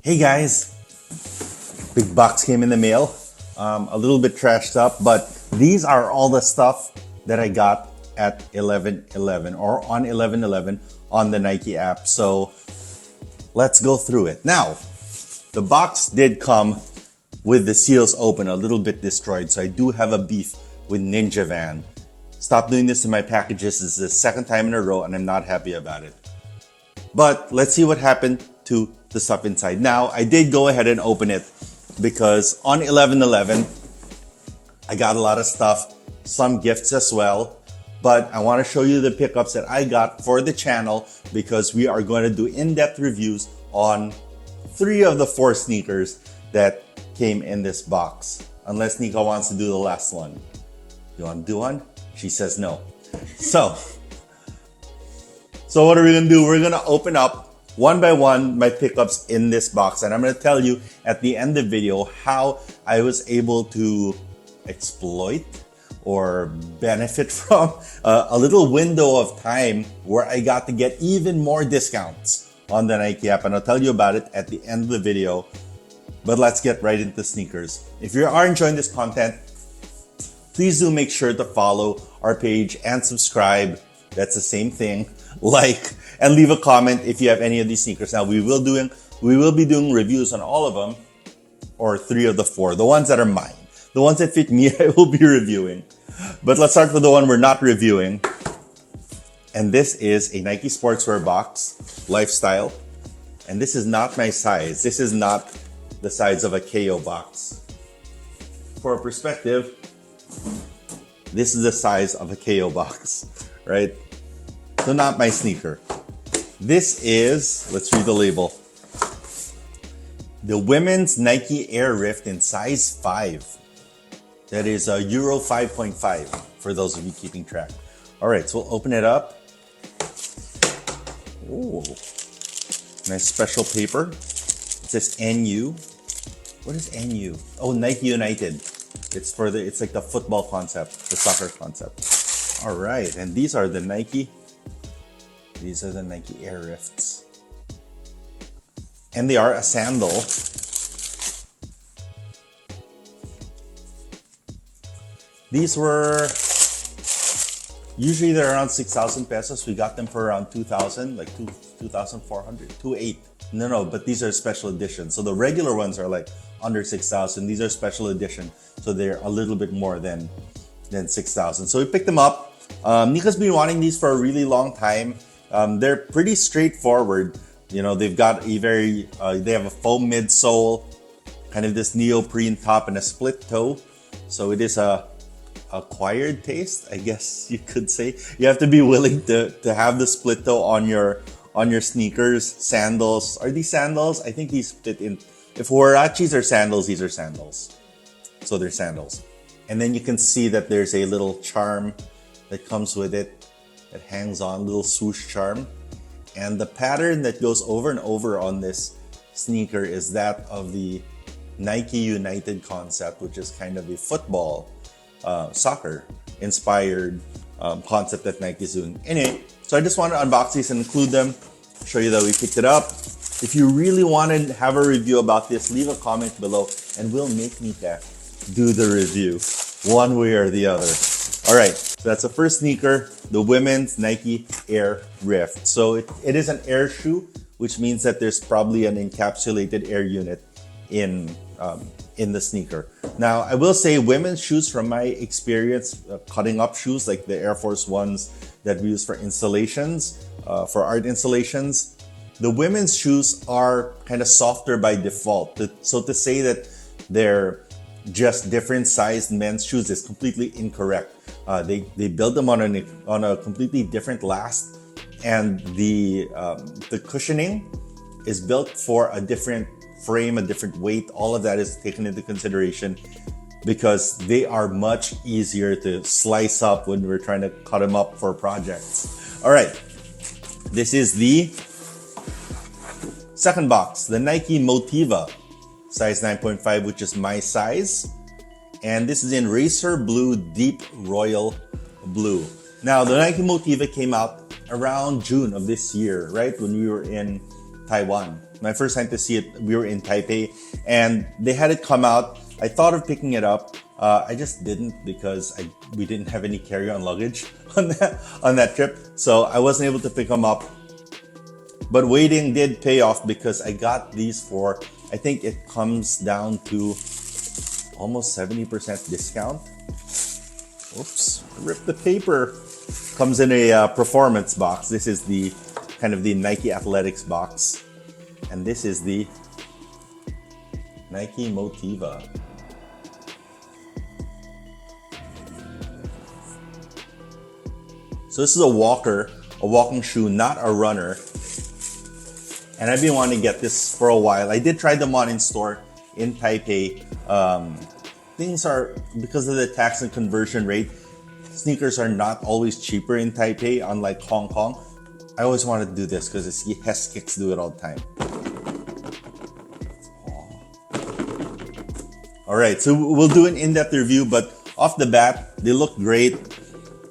Hey guys, big box came in the mail. A little bit trashed up, but these are all the stuff that I got at 11/11 or on 11/11 on the Nike app. So let's go through it. Now, the box did come with the seals open, a little bit destroyed. So I do have a beef with Ninja Van. Stop doing this to my packages. This is the second time in a row and I'm not happy about it. But let's see what happened to the stuff inside. Now, I did go ahead and open it because on 11/11, I got a lot of stuff, some gifts as well. But I want to show you the pickups that I got for the channel because we are going to do in-depth reviews on 3 of the 4 sneakers that came in this box. Unless Nika wants to do the last one. You want to do one? She says no. So what are we going to do? We're going to open up one by one my pickups in this box. And I'm going to tell you at the end of the video how I was able to exploit or benefit from a little window of time where I got to get even more discounts on the Nike app. And I'll tell you about it at the end of the video. But let's get right into sneakers. If you are enjoying this content, please do make sure to follow our page and subscribe. That's the same thing. Like and leave a comment if you have any of these sneakers. Now we will be doing reviews on all of them, or 3 of the 4. The ones that are mine, the ones that fit me, I will be reviewing. But let's start with the one we're not reviewing. And this is a Nike Sportswear box, Lifestyle. And this is not my size. This is not the size of a KO box. For perspective, this is the size of a KO box, right? So not my sneaker. This is, let's read the label. The women's Nike Air Rift in size 5. That is a Euro 5.5 for those of you keeping track. All right, so we'll open it up. Ooh, nice special paper. It says NU. What is NU? Oh, Nike United. It's like the football concept, the soccer concept. All right, and these are the Nike Air Rifts. And they are a sandal. These were, usually they're around 6,000 pesos. We got them for around 2,000, like 2,400, 2,800. No, but these are special editions. So the regular ones are like under 6,000. These are special edition. So they're a little bit more than 6,000. So we picked them up. Nika's been wanting these for a really long time. They're pretty straightforward. You know, they've got they have a foam midsole, kind of this neoprene top and a split toe. So it is a acquired taste, I guess you could say. You have to be willing to have the split toe on your sneakers. Sandals. Are these sandals? I think these fit in. If huarachis are sandals, these are sandals. So they're sandals. And then you can see that there's a little charm that comes with it that hangs on, little swoosh charm. And the pattern that goes over and over on this sneaker is that of the Nike United concept, which is kind of a football, soccer inspired concept that Nike is doing. Anyway, so I just want to unbox these and include them, show you that we picked it up. If you really want to have a review about this, leave a comment below and we'll make Nika do the review one way or the other. All right, so that's the first sneaker, the women's Nike Air Rift. So it is an air shoe, which means that there's probably an encapsulated air unit in the sneaker. Now, I will say women's shoes, from my experience, cutting up shoes like the Air Force Ones that we use for installations, for art installations, the women's shoes are kind of softer by default. So to say that they're just different sized men's shoes is completely incorrect. They build them on a completely different last, and the cushioning is built for a different frame, a different weight. All of that is taken into consideration because they are much easier to slice up when we're trying to cut them up for projects. All right, this is the second box, the Nike Motiva, size 9.5, which is my size. And this is in Racer Blue, Deep Royal Blue. Now, the Nike Motiva came out around June of this year, right? When we were in Taiwan. My first time to see it, we were in Taipei, and they had it come out. I thought of picking it up. I just didn't because we didn't have any carry-on luggage on that trip, so I wasn't able to pick them up. But waiting did pay off because I got these for, I think it comes down to almost 70% discount. Oops, ripped the paper. Comes in a performance box. This is the kind of the Nike Athletics box. And this is the Nike Motiva. So this is a walking shoe, not a runner. And I've been wanting to get this for a while. I did try them on in store in Taipei. Things are, because of the tax and conversion rate, sneakers are not always cheaper in Taipei, unlike Hong Kong. I always wanted to do this because I see Hess Kicks do it all the time. All right, so we'll do an in-depth review, but off the bat, they look great,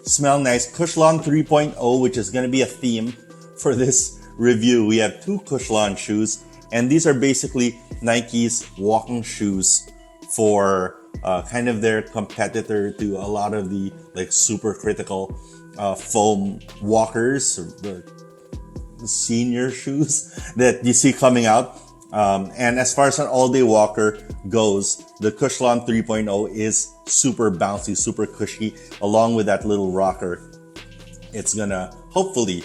smell nice. Cushlon 3.0, which is going to be a theme for this review. We have two Cushlon shoes, and these are basically Nike's walking shoes for kind of their competitor to a lot of the like super critical foam walkers, the senior shoes that you see coming out. And as far as an all-day walker goes, the Cushlon 3.0 is super bouncy, super cushy. Along with that little rocker, it's gonna hopefully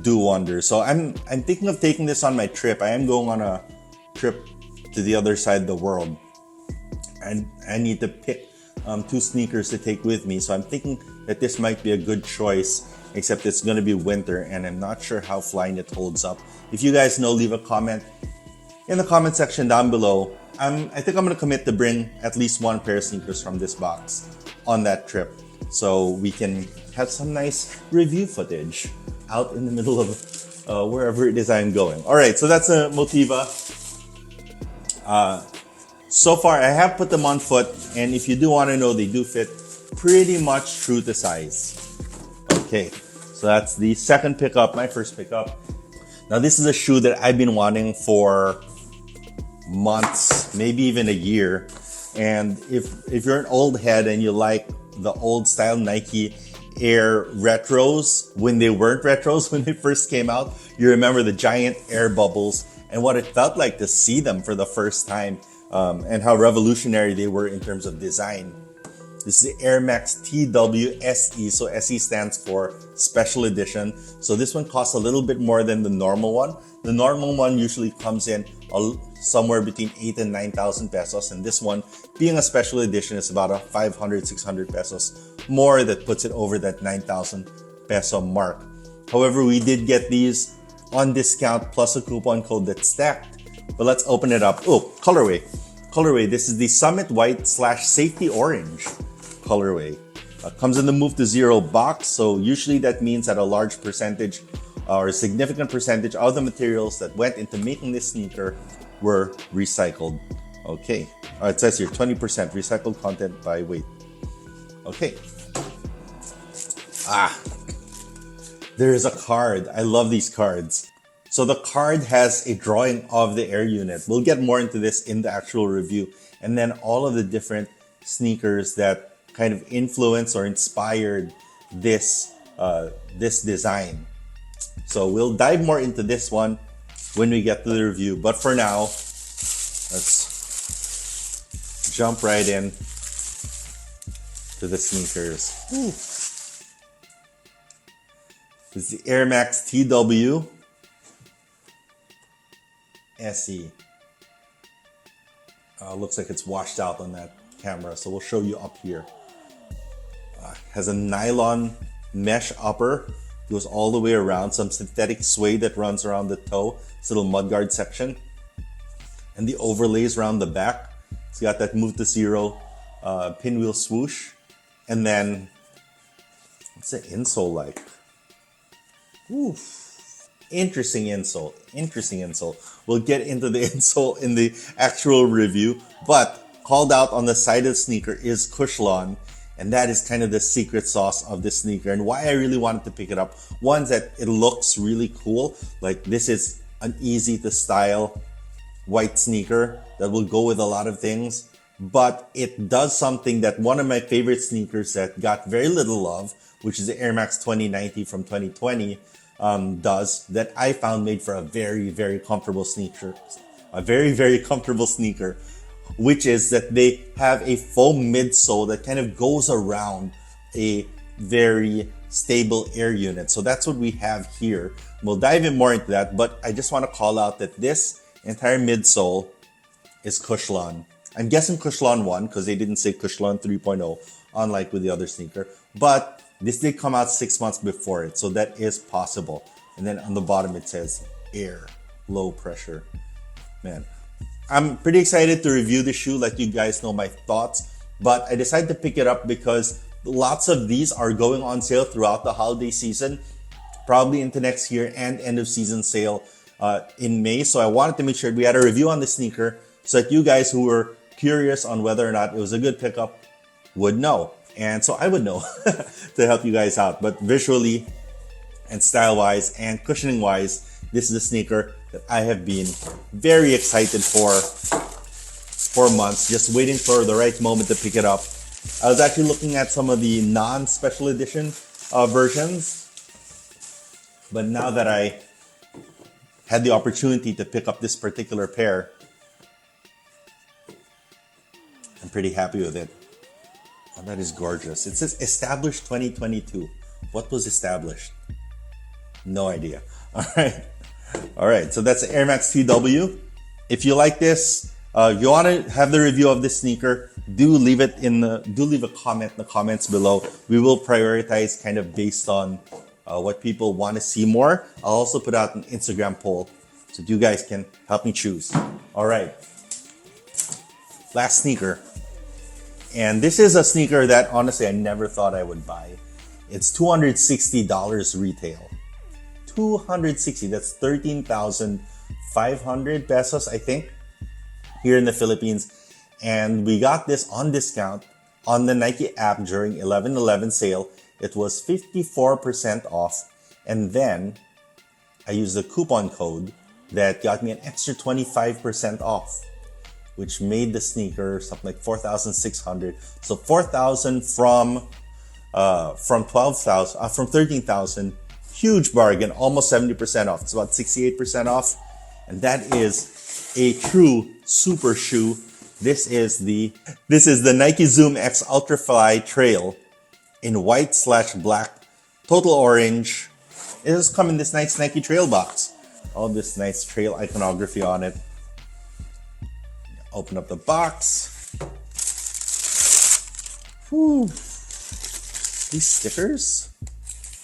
do wonders. So I'm thinking of taking this on my trip. I am going on a trip to the other side of the world, and I need to pick two sneakers to take with me. So I'm thinking that this might be a good choice, except it's going to be winter and I'm not sure how Flyknit holds up. If you guys know, leave a comment in the comment section down below. I think I'm going to commit to bring at least one pair of sneakers from this box on that trip, so we can have some nice review footage out in the middle of wherever it is I'm going. All right, so that's a Motiva. So far, I have put them on foot, and if you do want to know, they do fit pretty much true to size. Okay, so that's the second pickup, my first pickup. Now, this is a shoe that I've been wanting for months, maybe even a year. And if you're an old head and you like the old style Nike Air retros, when they weren't retros, when they first came out, you remember the giant air bubbles and what it felt like to see them for the first time, and how revolutionary they were in terms of design. This is the Air Max TW SE, so SE stands for Special Edition. So this one costs a little bit more than the normal one. The normal one usually comes in somewhere between 8,000 and 9,000 pesos, and this one, being a special edition, is about a 500, 600 pesos more. That puts it over that 9,000 peso mark. However, we did get these on discount plus a coupon code that's stacked. But let's open it up. Oh, colorway. This is the Summit White / Safety Orange colorway. Comes in the Move to Zero box, so usually that means that a large percentage or a significant percentage of the materials that went into making this sneaker were recycled. Okay, it says here 20% recycled content by weight. Okay. There is a card. I love these cards. So the card has a drawing of the Air unit. We'll get more into this in the actual review. And then all of the different sneakers that kind of influenced or inspired this design. So we'll dive more into this one when we get to the review. But for now, let's jump right in to the sneakers. Ooh. This is the Air Max TW SE. Looks like it's washed out on that camera, so we'll show you up here. Has a nylon mesh upper, goes all the way around, some synthetic suede that runs around the toe, this little mudguard section, and the overlays around the back. It's got that Move to Zero pinwheel swoosh, and then what's the insole like? Oof. Interesting insole. We'll get into the insole in the actual review, but called out on the side of the sneaker is Cushlon, and that is kind of the secret sauce of this sneaker and why I really wanted to pick it up. One, that it looks really cool. Like, this is an easy to style white sneaker that will go with a lot of things, but it does something that one of my favorite sneakers that got very little love, which is the Air Max 2090 from 2020, does, that I found made for a very, very comfortable sneaker. A very, very comfortable sneaker, which is that they have a foam midsole that kind of goes around a very stable air unit. So that's what we have here. We'll dive in more into that, but I just want to call out that this entire midsole is Cushlon. I'm guessing Cushlon 1 because they didn't say Cushlon 3.0, unlike with the other sneaker. But this did come out 6 months before it, so that is possible. And then on the bottom it says air, low pressure. Man, I'm pretty excited to review the shoe, let you guys know my thoughts. But I decided to pick it up because lots of these are going on sale throughout the holiday season, probably into next year, and end of season sale in May. So I wanted to make sure we had a review on the sneaker so that you guys who were curious on whether or not it was a good pickup would know. And so I would know to help you guys out. But visually and style-wise and cushioning-wise, this is a sneaker that I have been very excited for months, just waiting for the right moment to pick it up. I was actually looking at some of the non-special edition versions, but now that I had the opportunity to pick up this particular pair, I'm pretty happy with it. Oh, that is gorgeous. It says established 2022. What was established? No idea. All right. So that's the Air Max TW. If you like this, you want to have the review of this sneaker, do leave a comment in the comments below. We will prioritize kind of based on what people want to see more. I'll also put out an Instagram poll so you guys can help me choose. All right. Last sneaker. And this is a sneaker that honestly I never thought I would buy. It's $260 retail. 260, that's 13,500 pesos, I think, here in the Philippines. And we got this on discount on the Nike app during 11/11 sale. It was 54% off. And then I used the coupon code that got me an extra 25% off, which made the sneaker something like 4,600. So 4,000 from 12,000, from 13,000. Huge bargain, almost 70% off. It's about 68% off. And that is a true super shoe. This is the Nike Zoom X Ultrafly Trail in white/black, total orange. It does come in this nice Nike Trail box. All this nice trail iconography on it. Open up the box. Whew. These stickers?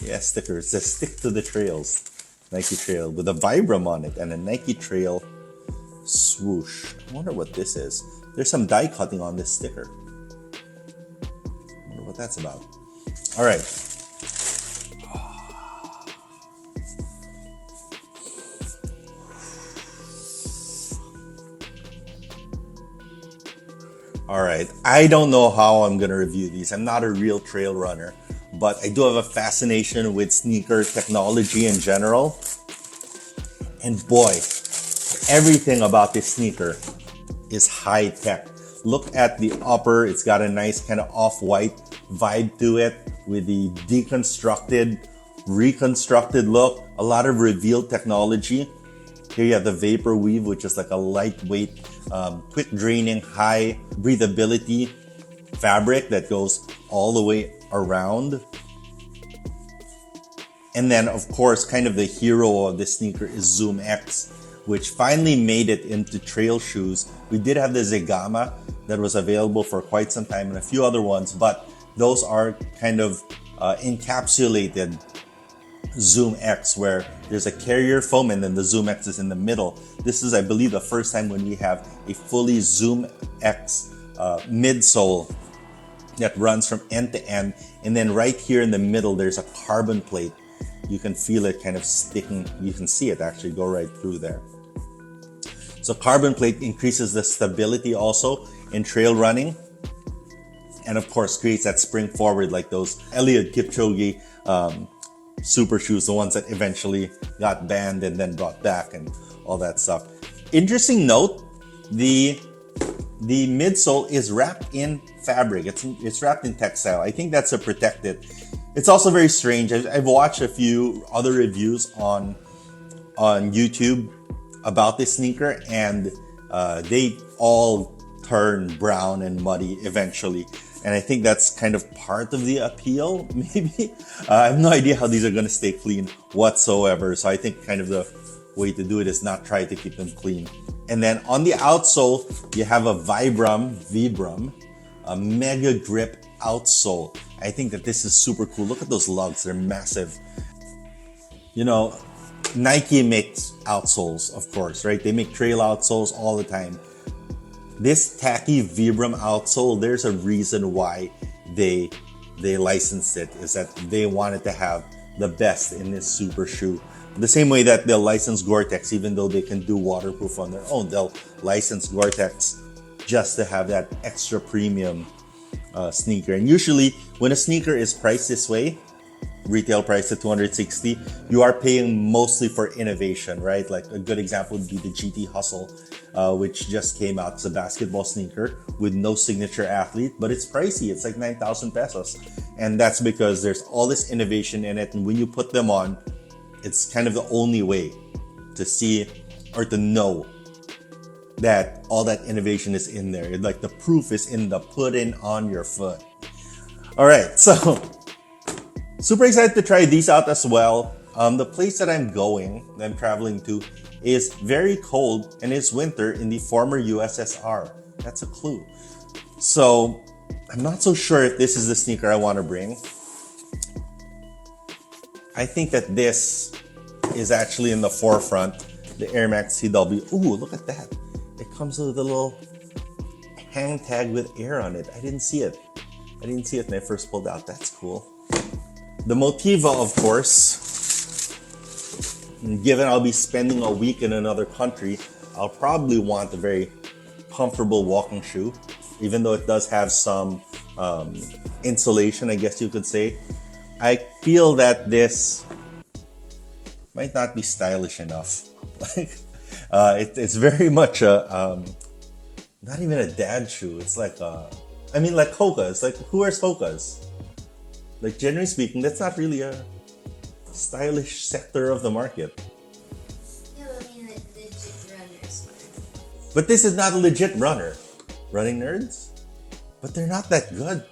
Yeah, stickers. They stick to the trails. Nike Trail with a Vibram on it and a Nike Trail swoosh. I wonder what this is. There's some die cutting on this sticker. I wonder what that's about. All right. All right, I don't know how I'm gonna review these. I'm not a real trail runner, but I do have a fascination with sneaker technology in general. And boy, everything about this sneaker is high tech. Look at the upper, it's got a nice kind of off-white vibe to it with the deconstructed, reconstructed look, a lot of revealed technology. Here you have the Vapor Weave, which is like a lightweight, quick draining, high breathability fabric that goes all the way around. And then, of course, kind of the hero of this sneaker is Zoom X, which finally made it into trail shoes. We did have the Zegama that was available for quite some time and a few other ones, but those are kind of encapsulated Zoom X, where there's a carrier foam and then the Zoom X is in the middle. This is, I believe, the first time when we have a fully Zoom X midsole that runs from end to end. And then right here in the middle, there's a carbon plate. You can feel it kind of sticking. You can see it actually go right through there. So carbon plate increases the stability also in trail running. And of course, creates that spring forward like those Eliud Kipchoge super shoes, the ones that eventually got banned and then brought back and all that stuff. Interesting note, the midsole is wrapped in fabric. It's wrapped in textile. I think that's to protect it. It's also very strange. I've watched a few other reviews on YouTube about this sneaker, and they all turn brown and muddy eventually. And I think that's kind of part of the appeal, maybe. I have no idea how these are going to stay clean whatsoever. So I think kind of the way to do it is not try to keep them clean. And then on the outsole, you have a Vibram, a Mega Grip outsole. I think that this is super cool. Look at those lugs. They're massive. You know, Nike makes outsoles, of course, right? They make trail outsoles all the time. This tacky Vibram outsole, there's a reason why they licensed it, is that they wanted to have the best in this super shoe. The same way that they'll license Gore-Tex, even though they can do waterproof on their own, they'll license Gore-Tex just to have that extra premium sneaker. And usually when a sneaker is priced this way, retail price at $260, you are paying mostly for innovation, right? Like a good example would be the GT Hustle, which just came out. It's a basketball sneaker with no signature athlete, but it's pricey. It's like 9,000 pesos. And that's because there's all this innovation in it. And when you put them on, it's kind of the only way to see or to know that all that innovation is in there. Like the proof is in the pudding on your foot. All right, so super excited to try these out as well. The place that I'm traveling to, is very cold and it's winter in the former USSR. That's a clue. So I'm not so sure if this is the sneaker I want to bring. I think that this is actually in the forefront, the Air Max CW. Ooh, look at that. It comes with a little hang tag with air on it. I didn't see it when I first pulled out. That's cool. The Motiva, of course, given I'll be spending a week in another country, I'll probably want a very comfortable walking shoe, even though it does have some insulation, I guess you could say. I feel that this might not be stylish enough. It's very much a, not even a dad shoe. It's like like Hoka's. Like, who wears Hoka's? Like, generally speaking, that's not really a stylish sector of the market. Yeah, but I mean, legit runners. But this is not a legit runner. Running nerds? But they're not that good.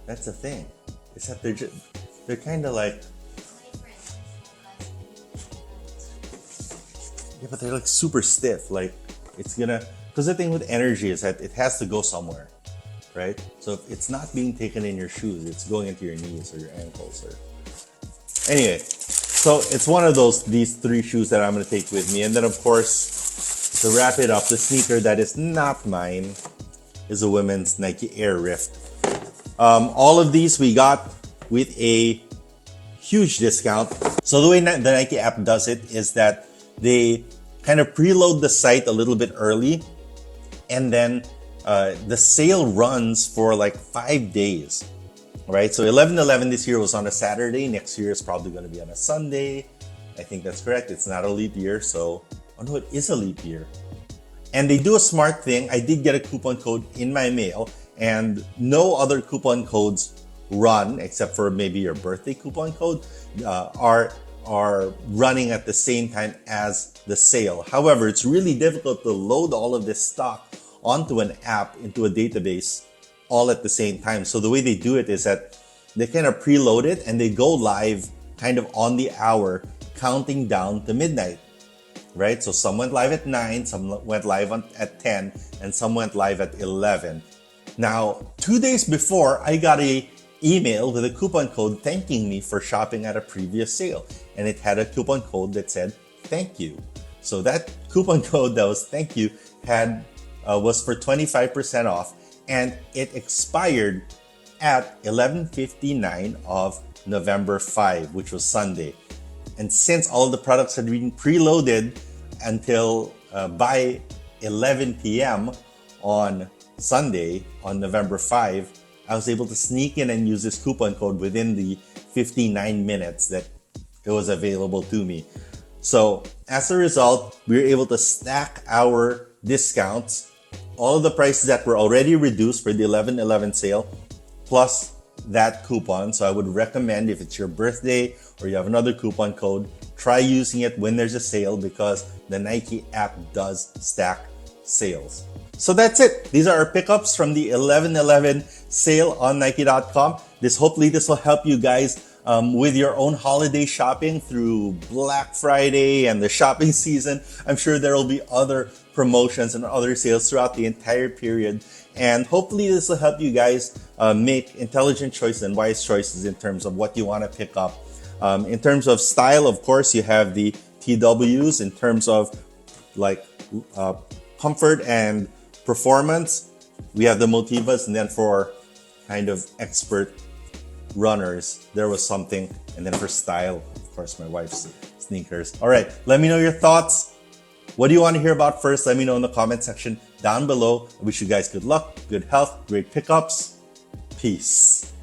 That's the thing. Is that they're kind of like, yeah, but they're like super stiff. Like, because the thing with energy is that it has to go somewhere, right? So if it's not being taken in your shoes, it's going into your knees or your ankles. Anyway, so it's one of these three shoes that I'm going to take with me. And then, of course, to wrap it up, the sneaker that is not mine is a women's Nike Air Rift. All of these we got with a huge discount. So the way the Nike app does it is that they kind of preload the site a little bit early, and then the sale runs for like 5 days, right? So 11/11 this year was on a Saturday. Next year is probably going to be on a Sunday. I think that's correct. It's not a leap year, so oh no, it is a leap year. And they do a smart thing. I did get a coupon code in my mail, and no other coupon codes run except for maybe your birthday coupon code are running at the same time as the sale. However, it's really difficult to load all of this stock onto an app, into a database, all at the same time. So the way they do it is that they kind of preload it and they go live kind of on the hour, counting down to midnight, right? So some went live at 9, some went live at 10, and some went live at 11. Now, 2 days before, I got a email with a coupon code thanking me for shopping at a previous sale. And it had a coupon code that said, thank you. So that coupon code that was thank you was for 25% off, and it expired at 11:59 of November 5, which was Sunday. And since all the products had been preloaded until by 11 p.m. on Sunday, on November 5, I was able to sneak in and use this coupon code within the 59 minutes that it was available to me. So as a result, we were able to stack our discounts, all of the prices that were already reduced for the 11/11 sale, plus that coupon. So I would recommend, if it's your birthday or you have another coupon code, try using it when there's a sale, because the Nike app does stack sales. So that's it. These are our pickups from the 11/11 sale on Nike.com. Hopefully this will help you guys with your own holiday shopping through Black Friday and the shopping season. I'm sure there will be other promotions and other sales throughout the entire period. And hopefully this will help you guys make intelligent choices and wise choices in terms of what you want to pick up. In terms of style, of course, you have the TWs. In terms of like comfort and performance, we have the Motivas. And then for kind of expert runners, there was something. And then for style, of course, my wife's sneakers. All right, let me know your thoughts. What do you want to hear about first? Let me know in the comment section down below. I wish you guys good luck, good health, great pickups. Peace.